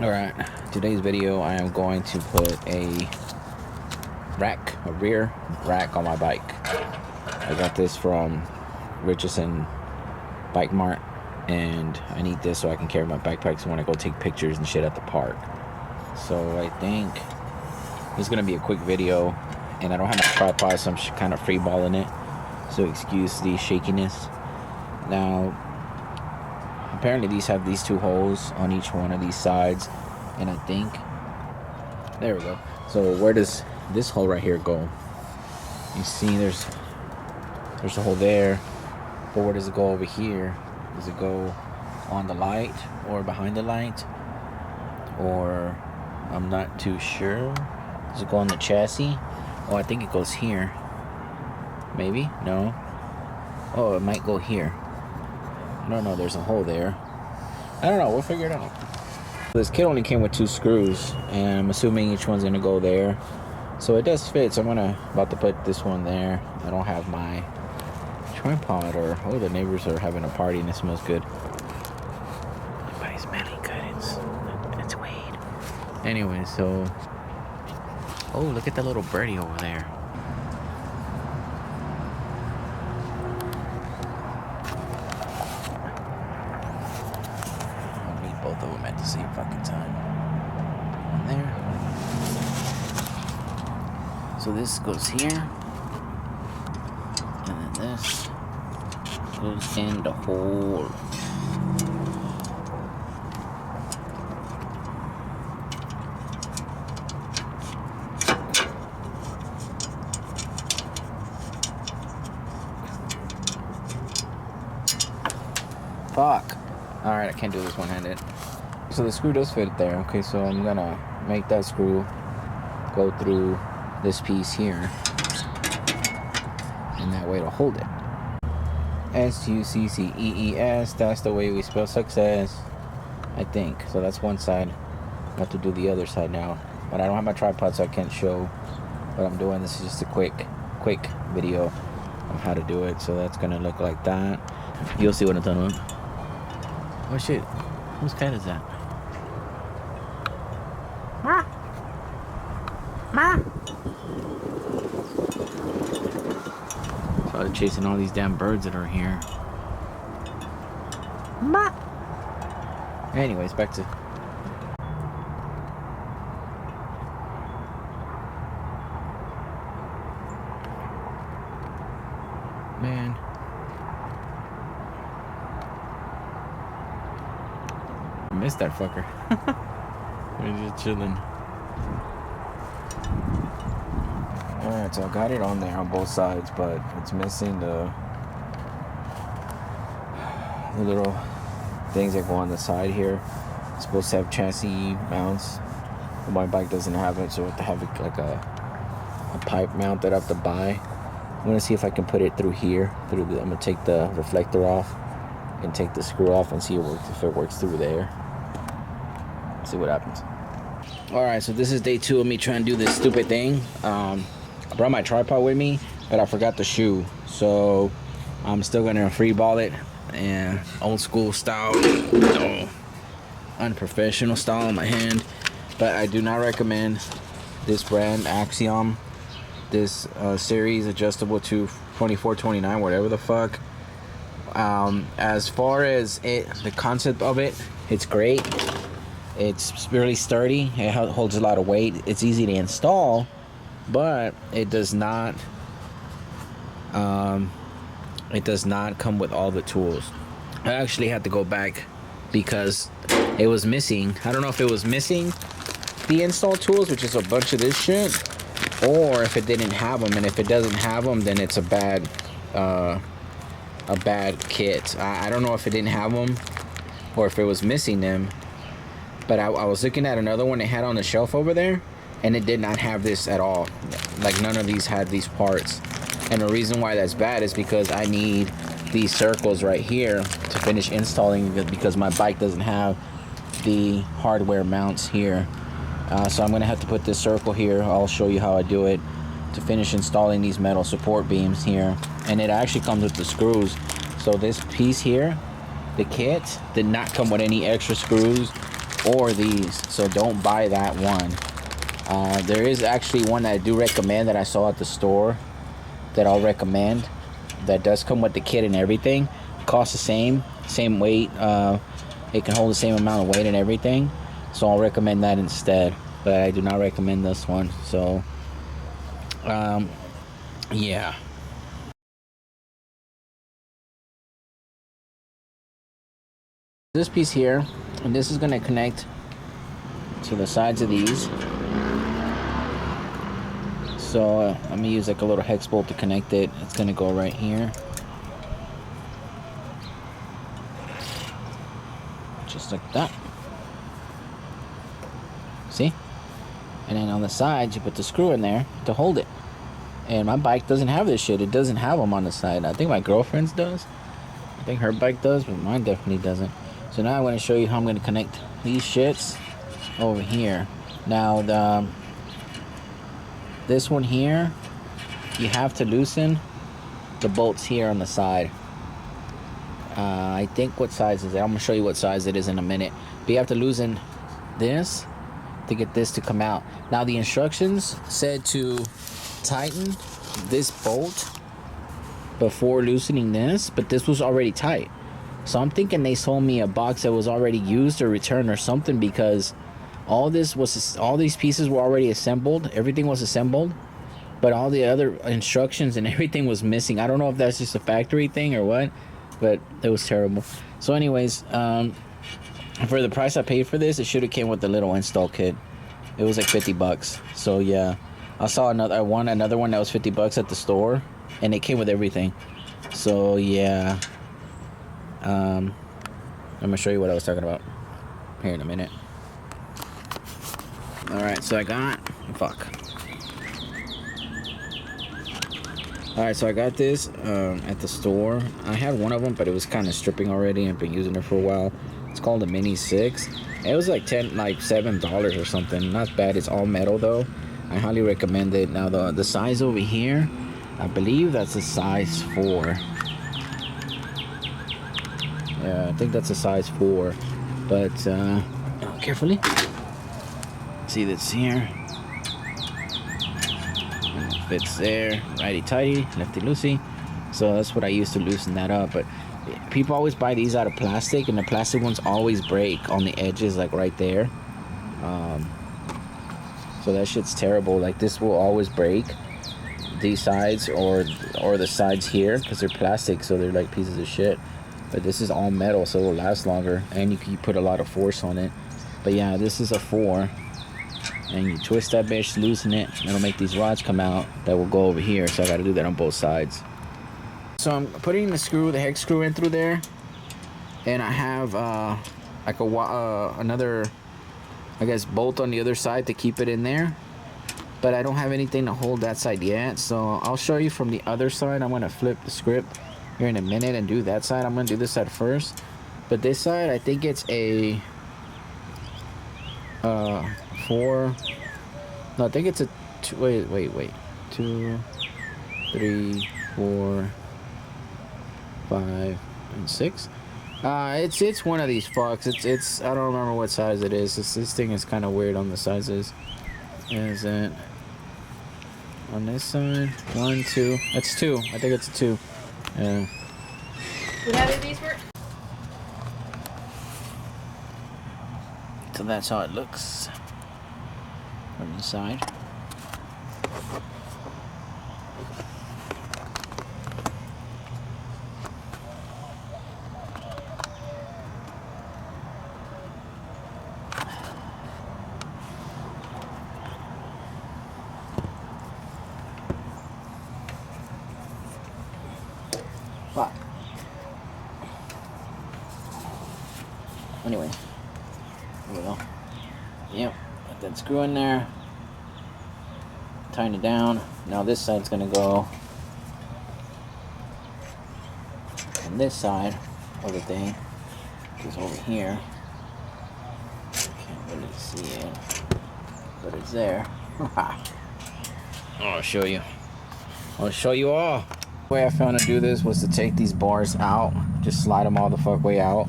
Alright, today's video I am going to put a rear rack on my bike. I got this from Richardson bike mart, and I need this so I can carry my backpacks when I go take pictures and shit at the park. So I think this is going to be a quick video, and I don't have my tripod, so I'm kind of freeballing it, so excuse the shakiness. Now apparently these have these two holes on each one of these sides, and I think there we go. So where does this hole right here go? You see there's a hole there, but where does it go over here? Does it go on the light or behind the light, or I'm not too sure. Does it go on the chassis? Oh, I think it goes here. Maybe? No. Oh, it might go here. I don't know, there's a hole there. I don't know, we'll figure it out. This kit only came with 2 screws, and I'm assuming each one's gonna go there. So it does fit, so I'm about to put this one there. I don't have my tripod, or oh, the neighbors are having a party and it smells good. Everybody's smelling good, it's weed. Anyway, so oh, look at that little birdie over there. Both of them at the same fucking time. There. So this goes here, and then this goes in the hole. Fuck. Alright, I can't do this one-handed. So the screw does fit there. Okay, so I'm gonna make that screw go through this piece here, and that way to hold it. S-U-C-C-E-E-S, that's the way we spell success, I think. So that's one side. I have to do the other side now, but I don't have my tripod, so I can't show what I'm doing. This is just a quick video of how to do it. So that's gonna look like that. You'll see what I'm talking about. Oh shit, whose cat is that? Ma! Ma! So I'm chasing all these damn birds that are here. Ma! Anyways, back to... Man. I missed that fucker. We're just chilling. Alright, so I got it on there on both sides, but it's missing the little things that go on the side here. It's supposed to have chassis mounts, but my bike doesn't have it, so I have to have like a pipe mount that I have to buy. I'm gonna see if I can put it through here. I'm gonna take the reflector off and take the screw off and see if it works through there. See what happens. Alright, so this is day 2 of me trying to do this stupid thing. I brought my tripod with me, but I forgot the shoe, so I'm still gonna freeball it, and old school style, unprofessional style in my hand. But I do not recommend this brand, Axiom, this series adjustable to 24-29, whatever the fuck. As far as the concept of it, it's great. It's really sturdy. It holds a lot of weight. It's easy to install, but it does not come with all the tools. I actually had to go back because it was missing. I don't know if it was missing the install tools, which is a bunch of this shit, or if it didn't have them. And if it doesn't have them, then it's a bad kit. I don't know if it didn't have them or if it was missing them. But I was looking at another one it had on the shelf over there, and it did not have this at all. Like, none of these had these parts. And the reason why that's bad is because I need these circles right here to finish installing, because my bike doesn't have the hardware mounts here. So I'm gonna have to put this circle here. I'll show you how I do it to finish installing these metal support beams here. And it actually comes with the screws. So this piece here, the kit, did not come with any extra screws or these, so don't buy that one. There is actually one that I do recommend that I saw at the store that I'll recommend, that does come with the kit and everything. Costs the same weight. It can hold the same amount of weight and everything, so I'll recommend that instead, but I do not recommend this one. So yeah, this piece here, and this is going to connect to the sides of these. So I'm gonna use like a little hex bolt to connect it. It's gonna go right here, just like that. See? And then on the sides, you put the screw in there to hold it. And my bike doesn't have this shit. It doesn't have them on the side. I think my girlfriend's does. I think her bike does, but mine definitely doesn't. So now I want to show you how I'm gonna connect these shits over here. Now this one here, you have to loosen the bolts here on the side. I think, what size is it? I'm gonna show you what size it is in a minute. But you have to loosen this to get this to come out. Now the instructions said to tighten this bolt before loosening this, but this was already tight. So I'm thinking they sold me a box that was already used or returned or something, because all these pieces were already assembled. Everything was assembled, but all the other instructions and everything was missing. I don't know if that's just a factory thing or what, but it was terrible. So anyways, for the price I paid for this, it should have came with the little install kit. It was like 50 bucks. So yeah, I saw another one that was 50 bucks at the store, and it came with everything. So yeah, I'm gonna show you what I was talking about here in a minute. Alright, so I got Alright, so I got this at the store. I had one of them, but it was kind of stripping already. I've been using it for a while. It's called a Mini 6. It was like $7 or something. Not bad. It's all metal though. I highly recommend it. Now the size over here, I believe that's a size 4. Yeah, I think that's a size 4. But carefully. See, that's here. And it fits there, righty tighty, lefty loosey. So that's what I use to loosen that up. But people always buy these out of plastic, and the plastic ones always break on the edges, like right there. So that shit's terrible. Like, this will always break, these sides or the sides here, because they're plastic, so they're like pieces of shit. But this is all metal, so it'll last longer, and you can put a lot of force on it. But yeah, this is a 4. And you twist that bitch, loosen it, and it'll make these rods come out that will go over here. So I got to do that on both sides. So I'm putting the hex screw in through there, and I have like another, I guess, bolt on the other side to keep it in there. But I don't have anything to hold that side yet, so I'll show you from the other side. I'm gonna flip the script here in a minute and do that side. I'm gonna do this side first, but this side, I think it's a 4. No, I think it's a 2. Wait. 2, 3, 4, 5, and 6. It's one of these fucks. It's I don't remember what size it is. This thing is kind of weird on the sizes. Is it on this side? 1, 2. That's 2. I think it's a 2. Yeah. What how do these work? So that's how it looks from the side. But anyway, there we go. Yep, put that screw in there, tighten it down. Now this side's gonna go on this side of the thing, which is over here. Can't really see it, but it's there. I'll show you. I'll show you all. The way I found to do this was to take these bars out, just slide them all the fuck way out,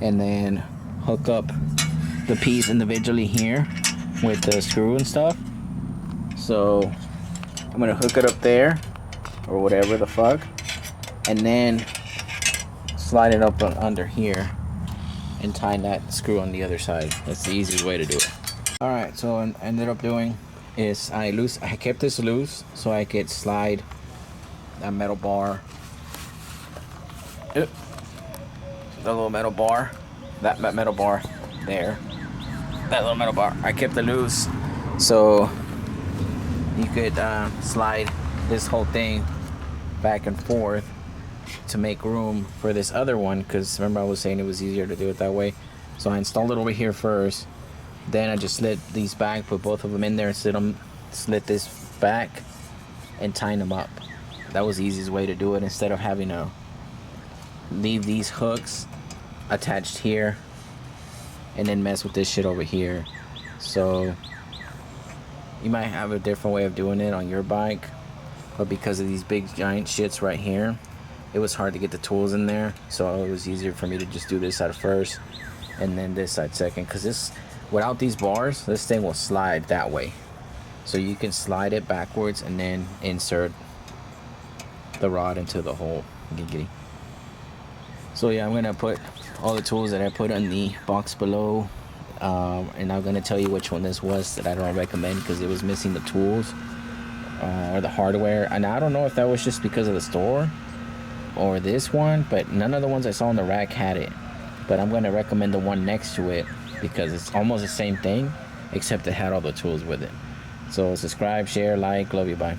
and then hook up the piece individually here with the screw and stuff. So I'm gonna hook it up there or whatever the fuck, and then slide it up under here and tie that screw on the other side. That's the easiest way to do it. All right, so what I ended up doing is I kept this loose so I could slide that metal bar, the little metal bar, that metal bar there, that little metal bar. I kept it loose so you could slide this whole thing back and forth to make room for this other one, because remember I was saying it was easier to do it that way. So I installed it over here first, then I just slid these back, put both of them in there, slid this back and tying them up. That was the easiest way to do it, instead of having to leave these hooks attached here and then mess with this shit over here. So you might have a different way of doing it on your bike, but because of these big giant shits right here, it was hard to get the tools in there, so it was easier for me to just do this side first and then this side second, because this, without these bars, this thing will slide that way. So you can slide it backwards and then insert the rod into the hole. So yeah, I'm gonna put all the tools that I put in the box below, and I'm gonna tell you which one this was that I don't recommend, because it was missing the tools or the hardware, and I don't know if that was just because of the store or this one, but none of the ones I saw in the rack had it. But I'm gonna recommend the one next to it because it's almost the same thing, except it had all the tools with it. So subscribe, share, like, love you, bye.